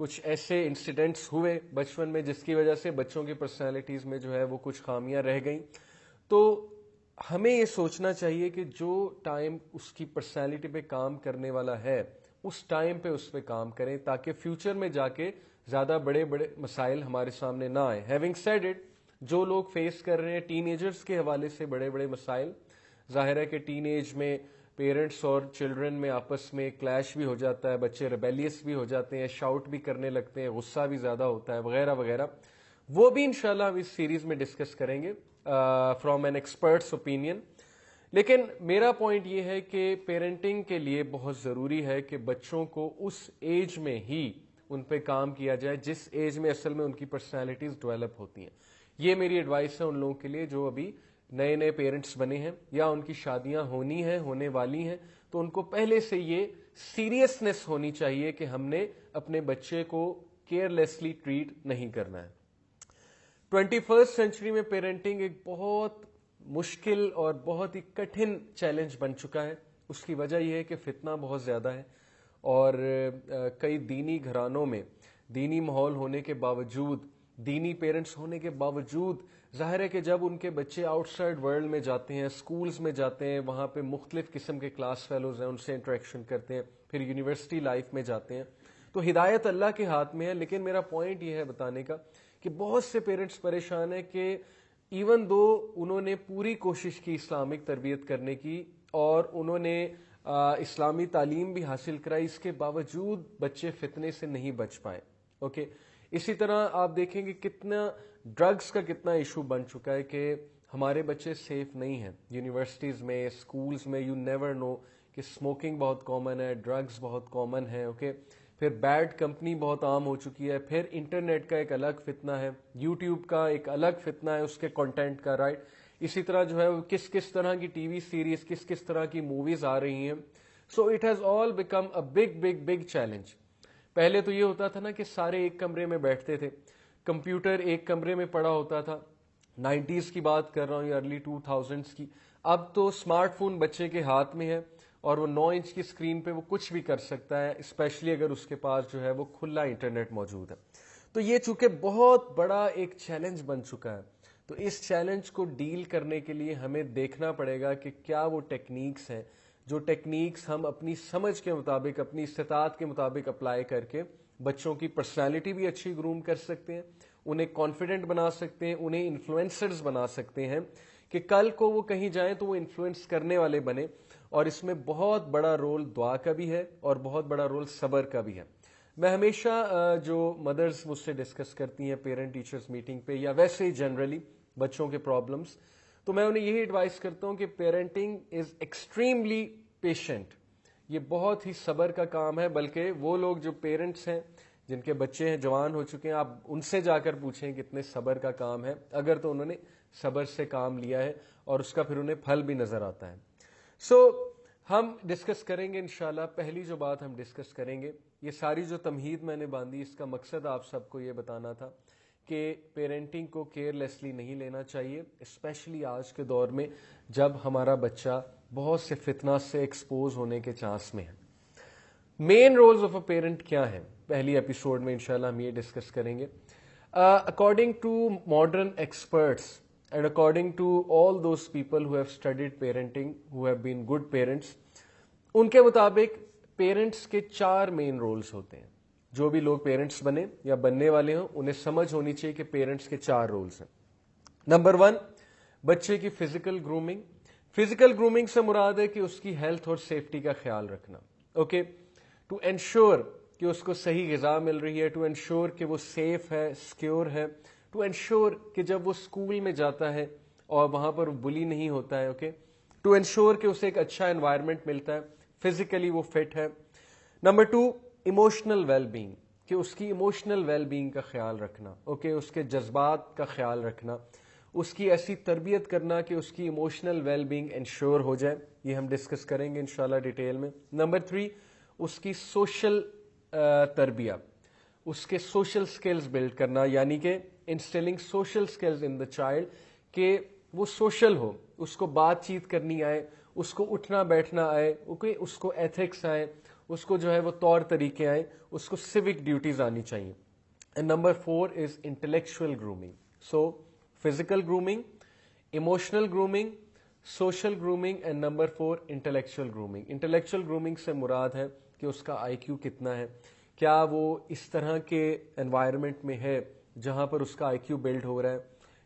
کچھ ایسے انسیڈنٹس ہوئے بچپن میں جس کی وجہ سے بچوں کی پرسنالٹیز میں جو ہے وہ کچھ خامیاں رہ گئیں. تو ہمیں یہ سوچنا چاہیے کہ جو ٹائم اس کی پرسنالٹی پہ کام کرنے والا ہے اس ٹائم پہ اس پہ کام کریں تاکہ فیوچر میں جا کے زیادہ بڑے بڑے مسائل ہمارے سامنے نہ آئیں. ہیونگ سیڈ اٹ, جو لوگ فیس کر رہے ہیں ٹین ایجرز کے حوالے سے بڑے بڑے مسائل, ظاہر ہے کہ ٹین ایج میں پیرنٹس اور چلڈرن میں آپس میں کلیش بھی ہو جاتا ہے, بچے ریبیلیس بھی ہو جاتے ہیں, شاؤٹ بھی کرنے لگتے ہیں, غصہ بھی زیادہ ہوتا ہے وغیرہ وغیرہ. وہ بھی انشاءاللہ ہم اس سیریز میں ڈسکس کریں گے فرام این ایکسپرٹس اوپینین. لیکن میرا پوائنٹ یہ ہے کہ پیرنٹنگ کے لیے بہت ضروری ہے کہ بچوں کو اس ایج میں ہی ان پہ کام کیا جائے جس ایج میں اصل میں ان کی پرسنالٹیز ڈیولپ ہوتی ہیں. یہ میری ایڈوائس ہے ان لوگوں کے لیے جو ابھی نئے نئے پیرنٹس بنے ہیں یا ان کی شادیاں ہونی ہیں, ہونے والی ہیں, تو ان کو پہلے سے یہ سیریسنس ہونی چاہیے کہ ہم نے اپنے بچے کو کیئر لیسلی ٹریٹ نہیں کرنا ہے. 21st سینچری میں پیرنٹنگ ایک بہت مشکل اور بہت ہی کٹھن چیلنج بن چکا ہے. اس کی وجہ یہ ہے کہ فتنہ بہت زیادہ ہے اور کئی دینی گھرانوں میں دینی ماحول ہونے کے باوجود, دینی پیرنٹس ہونے کے باوجود, ظاہر ہے کہ جب ان کے بچے آؤٹ سائڈ ورلڈ میں جاتے ہیں, سکولز میں جاتے ہیں, وہاں پہ مختلف قسم کے کلاس فیلوز ہیں, ان سے انٹریکشن کرتے ہیں, پھر یونیورسٹی لائف میں جاتے ہیں, تو ہدایت اللہ کے ہاتھ میں ہے. لیکن میرا پوائنٹ یہ ہے بتانے کا کہ بہت سے پیرنٹس پریشان ہیں کہ ایون دو انہوں نے پوری کوشش کی اسلامک تربیت کرنے کی اور انہوں نے اسلامی تعلیم بھی حاصل کرائی, اس کے باوجود بچے فتنے سے نہیں بچ پائے. اوکے, اسی طرح آپ دیکھیں کہ کتنا ڈرگز کا کتنا ایشو بن چکا ہے کہ ہمارے بچے سیف نہیں ہیں. یونیورسٹیز میں, اسکولز میں, یو نیور نو کہ اسموکنگ بہت کامن ہے, ڈرگز بہت کامن ہے. اوکے, پھر بیڈ کمپنی بہت عام ہو چکی ہے, پھر انٹرنیٹ کا ایک الگ فتنہ ہے, یوٹیوب کا ایک الگ فتنہ ہے اس کے کنٹینٹ کا, رائٹ. اسی طرح جو ہے کس کس طرح کی ٹی وی سیریز, کس کس طرح کی موویز آ رہی ہیں. So it has all become a big big big challenge. پہلے تو یہ ہوتا تھا نا کہ سارے ایک کمرے میں بیٹھتے تھے, کمپیوٹر ایک کمرے میں پڑا ہوتا تھا, 90s کی بات کر رہا ہوں یا ارلی 2000s کی. اب تو اسمارٹ فون بچے کے ہاتھ میں ہے اور وہ 9 انچ کی اسکرین پہ وہ کچھ بھی کر سکتا ہے, اسپیشلی اگر اس کے پاس جو ہے وہ کھلا انٹرنیٹ موجود ہے. تو یہ چونکہ بہت بڑا ایک چیلنج بن چکا ہے, تو اس چیلنج کو ڈیل کرنے کے لیے ہمیں دیکھنا پڑے گا کہ کیا وہ ٹیکنیکس ہیں جو ٹیکنیکس ہم اپنی سمجھ کے مطابق, اپنی استطاعت کے مطابق اپلائی کر کے بچوں کی پرسنالٹی بھی اچھی گروم کر سکتے ہیں, انہیں کانفیڈنٹ بنا سکتے ہیں, انہیں انفلوئنسرز بنا سکتے ہیں کہ کل کو وہ کہیں جائیں تو وہ انفلوئنس کرنے والے بنے. اور اس میں بہت بڑا رول دعا کا بھی ہے اور بہت بڑا رول صبر کا بھی ہے. میں ہمیشہ جو مدرز مجھ سے ڈسکس کرتی ہیں پیرنٹ ٹیچرز میٹنگ پہ یا ویسے ہی جنرلی بچوں کے پرابلمس, تو میں انہیں یہی ایڈوائز کرتا ہوں کہ پیرنٹنگ از ایکسٹریملی پیشنٹ. یہ بہت ہی صبر کا کام ہے. بلکہ وہ لوگ جو پیرنٹس ہیں جن کے بچے ہیں, جوان ہو چکے ہیں, آپ ان سے جا کر پوچھیں کتنے صبر کا کام ہے, اگر تو انہوں نے صبر سے کام لیا ہے اور اس کا پھر انہیں پھل بھی نظر آتا ہے. سو ہم ڈسکس کریں گے انشاءاللہ. پہلی جو بات ہم ڈسکس کریں گے, یہ ساری جو تمہید میں نے باندھی اس کا مقصد آپ سب کو یہ بتانا تھا کہ پیرنٹنگ کو کیئر لیسلی نہیں لینا چاہیے, اسپیشلی آج کے دور میں جب ہمارا بچہ بہت سے فتنہ سے ایکسپوز ہونے کے چانس میں ہے. مین رولز آف اے پیرنٹ کیا ہیں, پہلی ایپیسوڈ میں انشاءاللہ ہم یہ ڈسکس کریں گے. According to modern experts and according to all those people who have studied parenting, who have been good parents, ان کے مطابق پیرنٹس کے 4 مین رولز ہوتے ہیں. جو بھی لوگ پیرنٹس بنے یا بننے والے ہوں انہیں سمجھ ہونی چاہیے کہ پیرنٹس کے 4 رولز ہیں. نمبر 1, بچے کی فزیکل گرومنگ. فزیکل گرومنگ سے مراد ہے کہ اس کی ہیلتھ اور سیفٹی کا خیال رکھنا. اوکے, ٹو انشور کہ اس کو صحیح غذا مل رہی ہے, ٹو انشور کہ وہ سیف ہے, سیکیور ہے, ٹو انشور کہ جب وہ اسکول میں جاتا ہے اور وہاں پر بلی نہیں ہوتا ہے. اوکے, ٹو انشور کہ اسے ایک اچھا انوائرمنٹ ملتا ہے, فزیکلی وہ فٹ ہے. نمبر 2, ایموشنل ویل بینگ, کہ اس کی ایموشنل ویل بینگ کا خیال رکھنا. اوکے, اس کے جذبات کا خیال رکھنا, اس کی ایسی تربیت کرنا کہ اس کی ایموشنل ویل بینگ انشور ہو جائے. یہ ہم ڈسکس کریں گے انشاءاللہ ڈیٹیل میں. نمبر 3, اس کی سوشل تربیت, اس کے سوشل سکلز بلڈ کرنا, یعنی کہ instilling social skills in the child, کہ وہ سوشل ہو, اس کو بات چیت کرنی آئے, اس کو اٹھنا بیٹھنا آئے, اس کو ایتھکس آئے, اس کو جو ہے وہ طور طریقے آئیں, اس کو سیوک ڈیوٹیز آنی چاہیے. And number 4 is intellectual grooming. So physical grooming, emotional grooming, social grooming, and number 4 intellectual grooming. Intellectual grooming سے مراد ہے کہ اس کا آئی کیو کتنا ہے, کیا وہ اس طرح کے انوائرمنٹ میں ہے جہاں پر اس کا آئی کیو بلڈ ہو رہا ہے,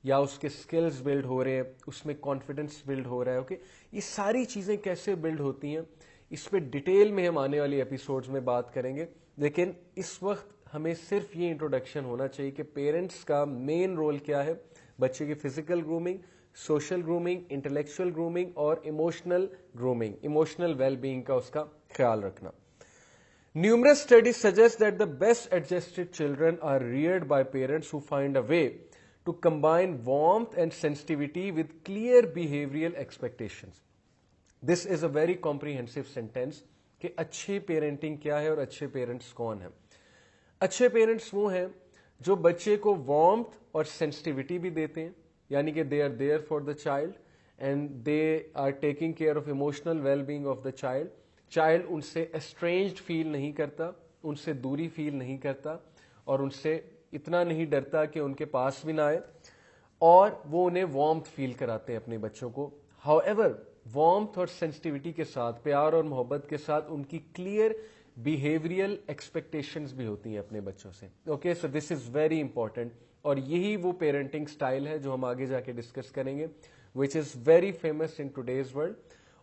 یا اس کے سکلز بلڈ ہو رہے ہیں, اس میں کانفیڈنس بلڈ ہو رہا ہے. اوکے, یہ ساری چیزیں کیسے بلڈ ہوتی ہیں اس پہ ڈیٹیل میں ہم آنے والی ایپیسوڈز میں بات کریں گے. لیکن اس وقت ہمیں صرف یہ انٹروڈکشن ہونا چاہیے کہ پیرنٹس کا مین رول کیا ہے بچے کی physical grooming, social grooming, intellectual grooming اور emotional grooming, emotional well being کا اس کا خیال رکھنا. Numerous studies suggest that the best adjusted children are reared by parents who find a way to combine warmth and sensitivity with clear behavioral expectations. This is a very comprehensive sentence کہ اچھی parenting کیا ہے اور اچھے parents کون ہیں. اچھے parents وہ ہیں جو بچے کو وارمتھ اور سینسٹیوٹی بھی دیتے ہیں, یعنی کہ they are there for the child and they are taking care of emotional well being of the child. Child ان سے اسٹرینجڈ فیل نہیں کرتا, ان سے دوری فیل نہیں کرتا, اور ان سے اتنا نہیں ڈرتا کہ ان کے پاس بھی نہ آئے, اور وہ انہیں وارمتھ فیل کراتے ہیں اپنے بچوں کو. ہاؤ ایور وارمتھ اور سینسٹیوٹی کے ساتھ, پیار اور محبت کے ساتھ, ان کی کلیئر بیہیویئرل ایکسپیکٹیشنز بھی ہوتی ہیں اپنے بچوں سے. Okay, so this is very important, اور یہی وہ پیرنٹنگ سٹائل ہے جو ہم آگے جا کے ڈسکس کریں گے, which is very famous in today's world.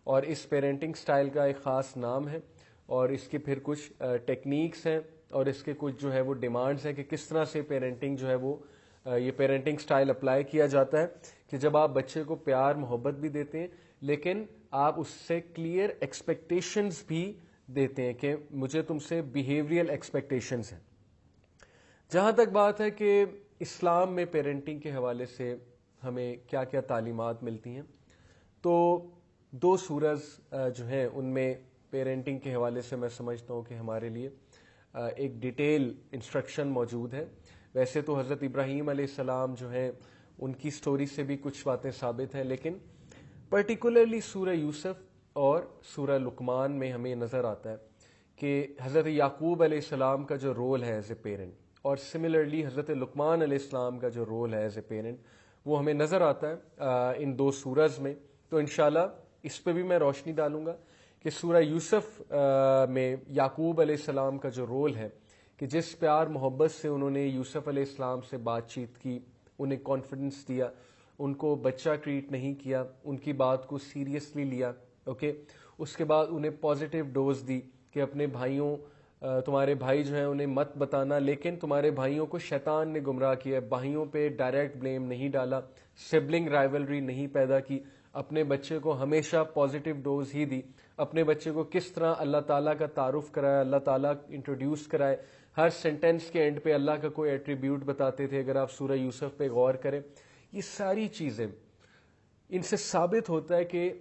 اور اس پیرنٹنگ سٹائل کا ایک خاص نام ہے, اور اس کے پھر کچھ ٹیکنیکس ہیں, اور اس کے کچھ جو ہے وہ ڈیمانڈز ہیں کہ کس طرح سے پیرنٹنگ جو ہے وہ یہ پیرنٹنگ سٹائل اپلائی کیا جاتا ہے, کہ جب آپ بچے کو پیار محبت بھی دیتے ہیں لیکن آپ اس سے کلیئر ایکسپیکٹیشنز بھی دیتے ہیں کہ مجھے تم سے بیہیویئرل ایکسپیکٹیشنز ہیں. جہاں تک بات ہے کہ اسلام میں پیرنٹنگ کے حوالے سے ہمیں کیا کیا تعلیمات ملتی ہیں, تو 2 سورز جو ہیں ان میں پیرنٹنگ کے حوالے سے میں سمجھتا ہوں کہ ہمارے لیے ایک ڈیٹیل انسٹرکشن موجود ہے. ویسے تو حضرت ابراہیم علیہ السلام جو ہیں ان کی سٹوری سے بھی کچھ باتیں ثابت ہیں, لیکن پرٹیکولرلی سورہ یوسف اور سورہ لقمان میں ہمیں نظر آتا ہے کہ حضرت یعقوب علیہ السلام کا جو رول ہے ایز اے پیرنٹ, اور سملرلی حضرت لقمان علیہ السلام کا جو رول ہے ایز اے پیرنٹ, وہ ہمیں نظر آتا ہے ان 2 سورز میں. تو انشاءاللہ اس پہ بھی میں روشنی ڈالوں گا کہ سورہ یوسف میں یعقوب علیہ السلام کا جو رول ہے, کہ جس پیار محبت سے انہوں نے یوسف علیہ السلام سے بات چیت کی, انہیں کانفیڈنس دیا, ان کو بچہ ٹریٹ نہیں کیا, ان کی بات کو سیریسلی لیا. اوکے, اس کے بعد انہیں پازیٹیو ڈوز دی کہ اپنے بھائیوں, تمہارے بھائی جو ہیں انہیں مت بتانا, لیکن تمہارے بھائیوں کو شیطان نے گمراہ کیا. بھائیوں پہ ڈائریکٹ بلیم نہیں ڈالا, سبلنگ رائیولری نہیں پیدا کی, اپنے بچے کو ہمیشہ پازیٹیو ڈوز ہی دی. اپنے بچے کو کس طرح اللہ تعالیٰ کا تعارف کرایا, اللہ تعالیٰ انٹروڈیوس کرائے, ہر سینٹینس کے اینڈ پہ اللہ کا کوئی ایٹریبیوٹ بتاتے تھے. اگر آپ سورہ یوسف پہ غور کریں, یہ ساری چیزیں ان سے ثابت ہوتا ہے کہ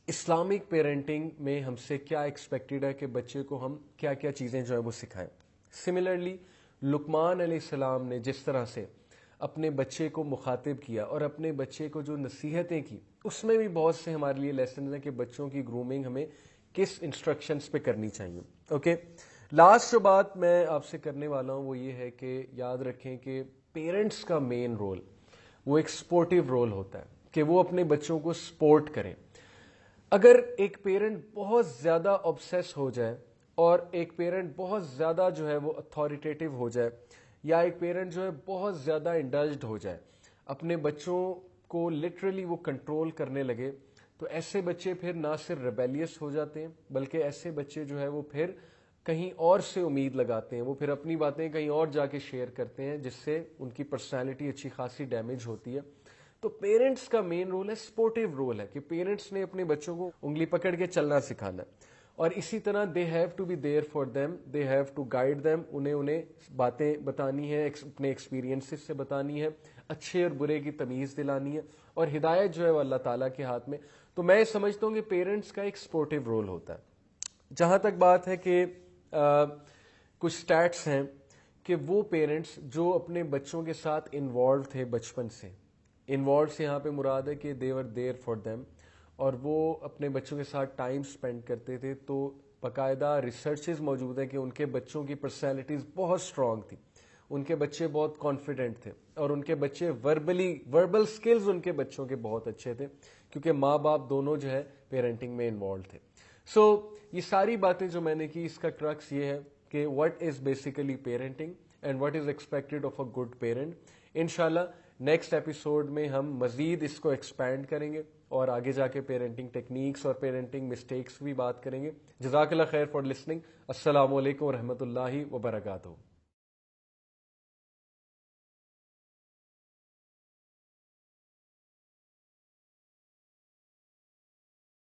اسلامک پیرنٹنگ میں ہم سے کیا ایکسپیکٹڈ ہے کہ بچے کو ہم کیا کیا چیزیں جو ہے وہ سکھائیں. سملرلی لقمان علیہ السلام نے جس طرح سے اپنے بچے کو مخاطب کیا اور اپنے بچے کو جو نصیحتیں کی, اس میں بھی بہت سے ہمارے لیے لیسنز ہیں کہ بچوں کی گرومنگ ہمیں کس انسٹرکشنز پہ کرنی چاہیے. اوکے, لاسٹ جو بات میں آپ سے کرنے والا ہوں وہ یہ ہے کہ یاد رکھیں کہ پیرنٹس کا مین رول وہ ایک سپورٹیو رول ہوتا ہے, کہ وہ اپنے بچوں کو سپورٹ کریں. اگر ایک پیرنٹ بہت زیادہ obsess ہو جائے, اور ایک پیرنٹ بہت زیادہ جو ہے وہ اتھارٹیٹیو ہو جائے, یا ایک پیرنٹ جو ہے بہت زیادہ انڈلجڈ ہو جائے, اپنے بچوں کو لٹرلی وہ کنٹرول کرنے لگے, تو ایسے بچے پھر نہ صرف ریبیلیس ہو جاتے ہیں, بلکہ ایسے بچے جو ہے وہ پھر کہیں اور سے امید لگاتے ہیں, وہ پھر اپنی باتیں کہیں اور جا کے شیئر کرتے ہیں, جس سے ان کی پرسنالٹی اچھی خاصی ڈیمیج ہوتی ہے. تو پیرنٹس کا مین رول ہے, سپورٹیو رول ہے, کہ پیرنٹس نے اپنے بچوں کو انگلی پکڑ کے چلنا سکھانا ہے, اور اسی طرح they have to be there for them, they have to guide them, انہیں باتیں بتانی ہے, اپنے ایکسپیرینسز سے بتانی ہے, اچھے اور برے کی تمیز دلانی ہے, اور ہدایت جو ہے وہ اللہ تعالیٰ کے ہاتھ میں. تو میں سمجھتا ہوں کہ پیرنٹس کا ایک سپورٹیو رول ہوتا ہے. جہاں تک بات ہے کہ کچھ سٹیٹس ہیں کہ وہ پیرنٹس جو اپنے بچوں کے ساتھ انوالو تھے بچپن سے, انوالو سے یہاں پہ مراد ہے کہ دے ور دیئر فار دیم, اور وہ اپنے بچوں کے ساتھ ٹائم سپینڈ کرتے تھے, تو باقاعدہ ریسرچز موجود ہیں کہ ان کے بچوں کی پرسنالٹیز بہت اسٹرانگ تھی, ان کے بچے بہت کانفیڈنٹ تھے, اور ان کے بچے وربل سکلز ان کے بچوں کے بہت اچھے تھے, کیونکہ ماں باپ دونوں جو ہے پیرنٹنگ میں انوالوڈ تھے. سو یہ ساری باتیں جو میں نے کی, اس کا کرکس یہ ہے کہ what is basically parenting and what is expected of a good parent. انشاءاللہ نیکسٹ ایپیسوڈ میں ہم مزید اس کو ایکسپینڈ کریں گے اور آگے جا کے پیرنٹنگ ٹیکنیکس اور پیرنٹنگ مسٹیکس بھی بات کریں گے. جزاک اللہ خیر فار لسننگ. السلام علیکم ورحمۃ اللہ وبرکاتہ.